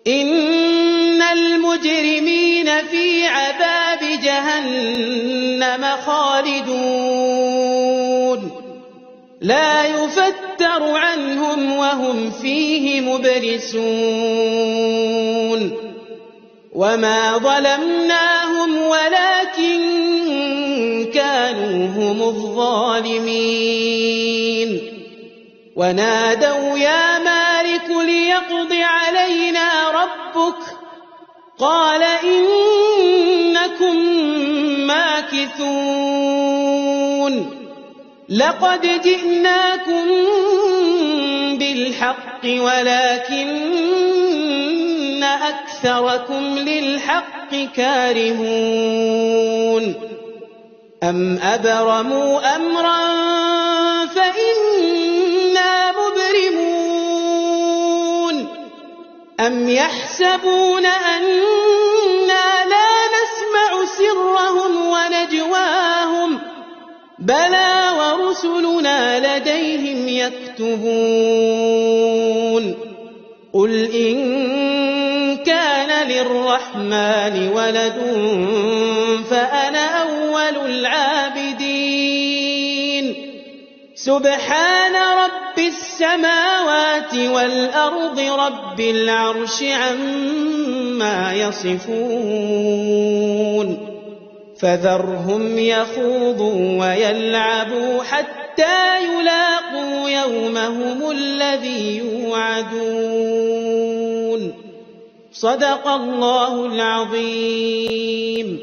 إن المجرمين في عذاب جهنم خالدون لا يفتر عنهم وهم فيه مبلسون وما ظلمناهم ولكن كانوا هم الظالمين ونادوا يا مالك ليقض علينا ربك قال إنكم ماكثون لقد جئناكم بالحق ولكن أكثركم للحق كارهون أم أبرموا أمرا فإنا مبرمون أم يحسبون أنا لا نسمع سرهم ونجواهم بلى ورسلنا لديهم يكتبون قل إن كان للرحمن ولد فأنا أول العابدين سبحان رب السماوات والأرض رب العرش عما يصفون فذرهم يخوضوا ويلعبوا حتى يلاقوا يومهم الذي يوعدون صدق الله العظيم.